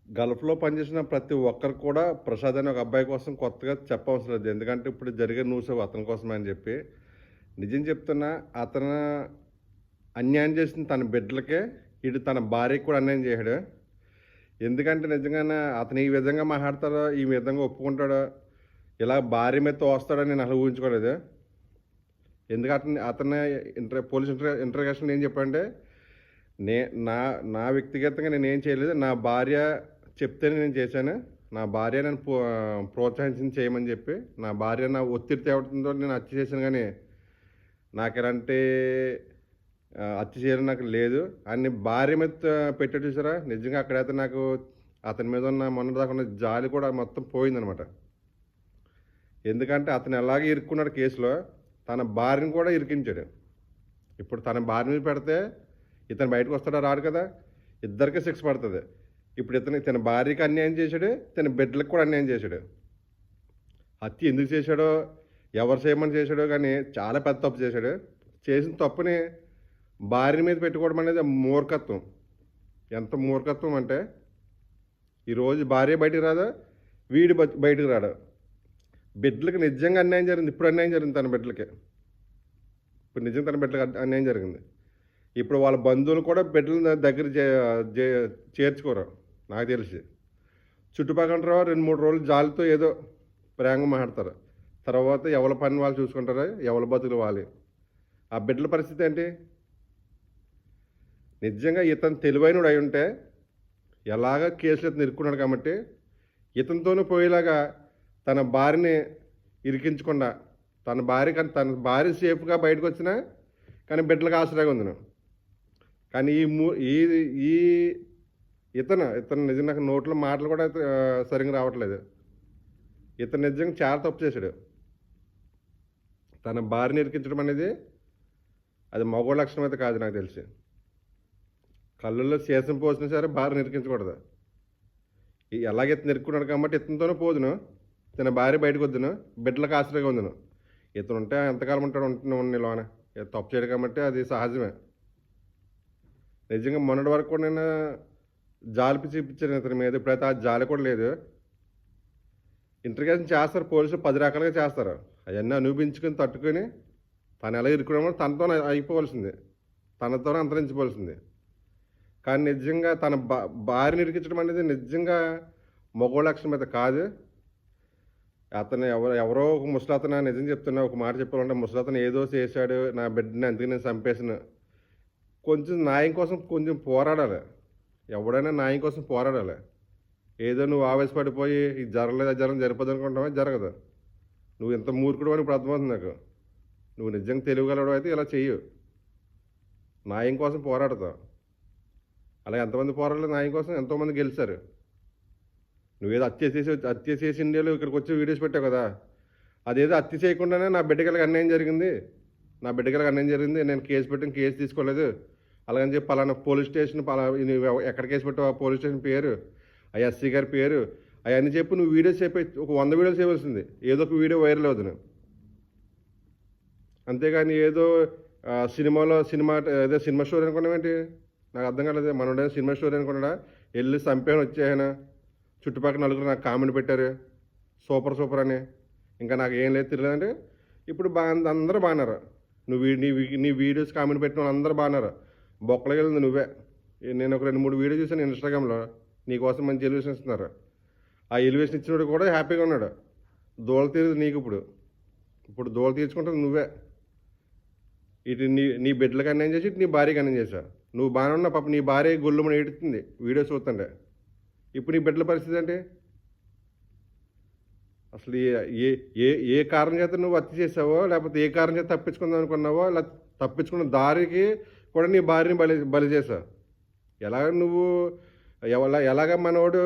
గల్ఫ్‌లో పనిచేసిన ప్రతి ఒక్కరు కూడా ప్రసాద్ అనే ఒక అబ్బాయి కోసం కొత్తగా చెప్పవసరం లేదు. ఎందుకంటే ఇప్పుడు జరిగే న్యూస్ అతని కోసమే అని చెప్పి. నిజం చెప్తున్నా అతను అన్యాయం చేసిన తన బిడ్డలకే, ఈడు తన భార్యకి కూడా అన్యాయం చేశాడు. ఎందుకంటే నిజంగానే అతను ఈ విధంగా మాట్లాడతాడో, ఈ విధంగా ఒప్పుకుంటాడో, ఇలా భార్య మీద తోస్తాడని నేను అసలు ఊహించుకోలేదు. ఎందుకంటే అతని పోలీస్ ఇంటరాగేషన్‌లో ఏం చెప్పాడంటే, నే నా నా వ్యక్తిగతంగా నేనేం చేయలేదు. నా భార్య చెప్తేనే నేను చేశాను. నా భార్య నన్ను ప్రోత్సహించింది చేయమని చెప్పి. నా భార్య నా ఒత్తిడి తేవడంతో నేను హత్య చేశాను గానీ, నాకెలాంటి హత్య చేయడం నాకు లేదు. అని భార్య మీద పెట్టాడు చూసారా? నిజంగా అక్కడైతే నాకు అతని మీద ఉన్న మొన్నటిదాకా ఉన్న జాలి కూడా మొత్తం పోయిందనమాట. ఎందుకంటే అతను ఎలాగే ఇరుక్కున్నాడు కేసులో, తన భార్యను కూడా ఇరికించాడు. ఇప్పుడు తన భార్య మీద పెడితే ఇతను బయటకు వస్తాడా? రాడు కదా. ఇద్దరికీ శిక్ష పడుతుంది. ఇప్పుడు తన భార్యకి అన్యాయం చేశాడు, తన బిడ్డలకు కూడా అన్యాయం చేశాడు. హత్య ఎందుకు చేశాడో, ఎవరు చేయమని చేశాడో కానీ చాలా పెద్ద తప్పు చేశాడు. చేసిన తప్పుని భార్య మీద పెట్టుకోవడం అనేది మూర్ఖత్వం. ఎంత మూర్ఖత్వం అంటే, ఈరోజు భార్య బయటికి రాదా, వీడి బయటకు రాడు. బిడ్డలకు నిజంగా అన్యాయం జరిగింది. ఇప్పుడు అన్యాయం జరిగింది తన బిడ్డలకి. ఇప్పుడు నిజంగా తన బిడ్డలకు అన్యాయం జరిగింది. ఇప్పుడు వాళ్ళ బంధువులు కూడా బిడ్డల దగ్గర చేర్చుకోరు నాకు తెలిసి. చుట్టుపక్కల 2-3 రోజులు జాలితో ఏదో ప్రేమగా మాట్లాడతారు. తర్వాత ఎవరి పని వాళ్ళు చూసుకుంటారా, ఎవరి బతుకులు వాళ్ళు. ఆ బిడ్డల పరిస్థితి ఏంటి? నిజంగా ఇతను తెలివైనడు అయి ఉంటే ఎలాగ కేసులు ఇతను ఇరుక్కున్నాడు కాబట్టి ఇతనితోనూ పోయేలాగా తన భార్యని ఇరికించకుండా, తన భార్య సేఫ్గా బయటకు వచ్చినా కానీ బిడ్డలకు ఆశ్రయంగా ఉంది. కానీ ఈ ఇతను నిజంగా నాకు నోట్లో మాటలు కూడా సరిగ్గా రావట్లేదు. ఇతను నిజంగా చాలా తప్పు చేశాడు. తన భార్యని ఇరికించడం అనేది అది మగవాళ్ళ లక్షణం అయితే కాదు నాకు తెలిసి. కళ్ళల్లో శేషం పోసినా సరే భార్యని ఇరికించకూడదు. ఎలాగ ఇతను ఇరుక్కున్నాడు కాబట్టి ఇతనితోనే పోదును, తన భార్య బయటకు వద్దును, బిడ్డలకు ఆశ్రయంగా ఉందును. ఇతను ఉంటే ఎంతకాలం ఉంటాడు ఉంటున్నాను లోన. తప్పు చేయడు కాబట్టి అది సహజమే. నిజంగా మొన్నటి వరకు కూడా నేను జాలి చూపించాను ఇతని మీద. ఇప్పుడైతే ఆ జాలి కూడా లేదు. ఇంటర్గేషన్ చేస్తారు పోలీసులు, 10 రకాలుగా చేస్తారు. అవన్నీ అనుభవించుకొని తట్టుకొని తను ఎలా ఇరుక్కున్నామో తనతోనే అయిపోవలసింది, తనతోనే అంతరించిపోవలసింది. కానీ నిజంగా తన భార్యని ఇరికించడం అనేది నిజంగా మగవాళ్ళ లక్షణం అయితే కాదు. అతను ఎవరో ఒక ముసలతను, నిజం చెప్తున్నా, ఒక మాట చెప్పాలంటే ముసలతను ఏదో చేశాడు, నా బిడ్డని అందుకే నేను చంపేసాను. కొంచెం న్యాయం కోసం కొంచెం పోరాడాలి. ఎవడైనా న్యాయం కోసం పోరాడాలి. ఏదో నువ్వు ఆవేశపడిపోయి ఇది జరగలేదు, అది జరిపోదు అనుకుంటావా? జరగదు. నువ్వు ఎంత మూర్ఖుడు అని ఇప్పుడు అర్థమవుతుంది నాకు. నువ్వు నిజంగా తెలియగలడు అయితే ఇలా చెయ్యు, న్యాయం కోసం పోరాడతావు. అలా ఎంతమంది పోరాడలేదు న్యాయం కోసం, ఎంతోమంది గెలిచారు. నువ్వేదో హత్య చేసి ఇండియాలో ఇక్కడికి వచ్చి వీడియోస్ పెట్టావు కదా, అదేదో హత్య చేయకుండానే నా బిడ్డకి అన్యాయం జరిగింది, నేను కేసు పెట్టిన కేసు తీసుకోలేదు అలాగని చెప్పి పలానా పోలీస్ స్టేషన్ ఎక్కడ కేసు పెట్టావు, ఆ పోలీస్ స్టేషన్ పేరు, ఆ ఎస్సీ గారి పేరు, అవన్నీ చెప్పి నువ్వు వీడియోస్ చెప్పి ఒక 100 వీడియోస్ చేయవలసింది. ఏదో ఒక వీడియో వైరల్ అవుతుంది. అంతేగాని ఏదో ఏదో సినిమా స్టోరీ అనుకున్నావేంటి? నాకు అర్థం కాలేదు. మనోడే సినిమా స్టోరీ అనుకున్నాడా? వెళ్ళి చంపాను వచ్చాయన, చుట్టుపక్కల నలుగురు నాకు కామెంట్ పెట్టారు సూపర్ అని. ఇంకా నాకు ఏం లేదు తెలియదంటే ఇప్పుడు అందరూ బాగున్నారు. నీ వీడియోస్ కామెంట్ పెట్టిన వాళ్ళు అందరూ బాగున్నారు. బొక్కలకి వెళ్ళింది నువ్వే. నేను ఒక 2-3 వీడియో చూసాను ఇన్స్టాగ్రామ్లో, నీకోసం మంచి ఎలివేషన్ ఇస్తున్నారు. ఆ ఎలివేషన్ ఇచ్చినోడు కూడా హ్యాపీగా ఉన్నాడు. దోళ తీరుది నీకు. ఇప్పుడు దోళ తీర్చుకుంటుంది నువ్వే. ఇటు నీ బిడ్డలకు అన్యాయం చేసి ఇటు నీ భార్యకి అన్యాయం చేశావు. నువ్వు బాగానే ఉన్నావు, పాప నీ భార్య గొల్లుమని ఏడుతుంది వీడియోస్ చూస్తుంటే. ఇప్పుడు నీ బిడ్డల పరిస్థితి అంటే అసలు ఏ కారణం చేత నువ్వు హత్య చేసావో, లేకపోతే ఏ కారణం చేత తప్పించుకుందాం అనుకున్నావో, ఇలా తప్పించుకున్న దారికి కూడా నీ భార్యని బలి చేసావు. ఎలాగ మనోడు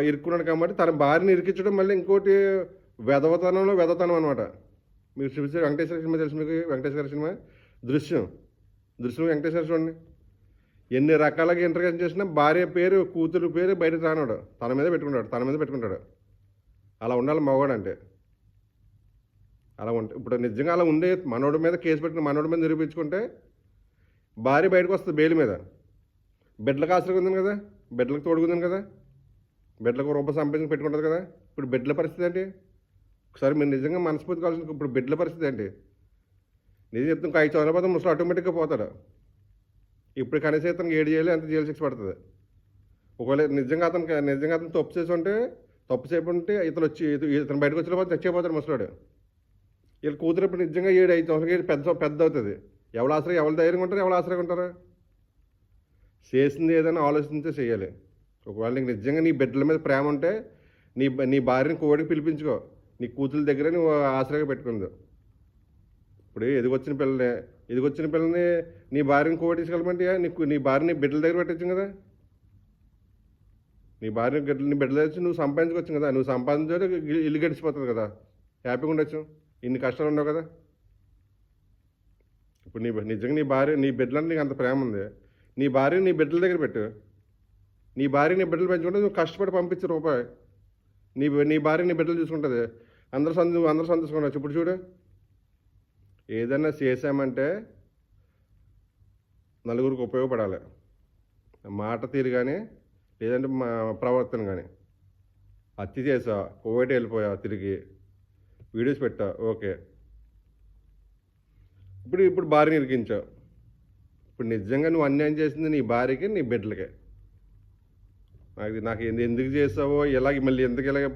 ఇరుక్కున్నాడు కాబట్టి తన భార్యని ఇరికించడం మళ్ళీ ఇంకోటి వెధతనం అనమాట. మీరు చూసి వెంకటేశ్వర సినిమా తెలుసు మీకు? వెంకటేశ్వర సినిమా దృశ్యం వెంకటేశ్వర చూడండి. ఎన్ని రకాలుగా ఇంటర్గేషన్ చేసినా భార్య పేరు, కూతురు పేరు బయటకు రానాడు, తన మీద పెట్టుకుంటాడు. అలా ఉండాలి మగవాడు అంటే. అలా ఇప్పుడు నిజంగా అలా ఉండే మనోడి మీద కేసు పెట్టిన మనోడి మీద నిరూపించుకుంటే భార్య బయటకు వస్తుంది బెయిల్ మీద. బిడ్డలకు ఆశ్రయం ఉంది కదా, బిడ్డలకు తోడుకుంది కదా. బిడ్డలకు రూపాయి సంపాదించి పెట్టుకుంటుంది కదా. ఇప్పుడు బిడ్డల పరిస్థితి ఏంటి? ఒకసారి మీరు నిజంగా మనస్ఫూర్తి కావాల్సింది ఇప్పుడు బిడ్డల పరిస్థితి ఏంటి? నిజం చెప్తే ఇంకా 5 సంవత్సరాల పోతే ముసలు ఆటోమేటిక్గా పోతాడు. ఇప్పుడు కనీసం ఇతనికి 7 ఏళ్ళు ఎంత జైలు శిక్ష పడుతుంది. ఒకవేళ నిజంగా అతను తప్పు చేసి ఉంటే తప్పు చేయకుంటే ఇతను బయటకు వచ్చిన పోతే చచ్చిపోతాడు ముసలాడు. వీళ్ళ కూతురు ఇప్పుడు నిజంగా 7-5 సంవత్సరాలు పెద్ద అవుతుంది. ఎవరు ధైర్యంగా ఉంటారు, ఎవరు ఆశ్రయంగా ఉంటారు? చేసింది ఏదైనా ఆలోచించే చేయాలి. ఒకవేళ నీకు నిజంగా నీ బిడ్డల మీద ప్రేమ ఉంటే నీ భార్యని కోడికి పిలిపించుకో. నీ కూతురు దగ్గర నువ్వు ఆశ్రయంగా పెట్టుకుంది. ఇప్పుడు ఎదిగొచ్చిన పిల్లని నీ భార్యని కోడి తీసుకెళ్ళమంటే నీ భార్యని బిడ్డల దగ్గర పెట్టచ్చు కదా. నీ బిడ్డలు తెచ్చి నువ్వు సంపాదించుకోవచ్చు కదా. నువ్వు సంపాదించే ఇల్లు గడిచిపోతుంది కదా, హ్యాపీగా ఉండొచ్చు. ఇన్ని కష్టాలు ఉండవు కదా. ఇప్పుడు నిజంగా నీ బిడ్డలంటే నీకు అంత ప్రేమ ఉంది, నీ భార్యని నీ బిడ్డల దగ్గర పెట్టు. నీ బిడ్డలు పెంచుకుంటే నువ్వు కష్టపడి పంపించు రూపాయి. నీ భార్య నీ బిడ్డలు చూసుకుంటుంది. అందరూ సంతోషంగా ఇప్పుడు చూడు. ఏదైనా చేసామంటే నలుగురికి ఉపయోగపడాలి. మాట తీరు కానీ లేదంటే మా ప్రవర్తన కానీ. హత్య చేసా, కోవిడ్ వెళ్ళిపోయా, తిరిగి వీడియోస్ పెట్టా, ఓకే. ఇప్పుడు భార్యని ఇరికించావు. ఇప్పుడు నిజంగా నువ్వు అన్యాయం చేసింది నీ భార్యకి, నీ బిడ్డలకే. నాకు ఎందుకు చేసావో, మళ్ళీ ఎందుకు ఇలాగ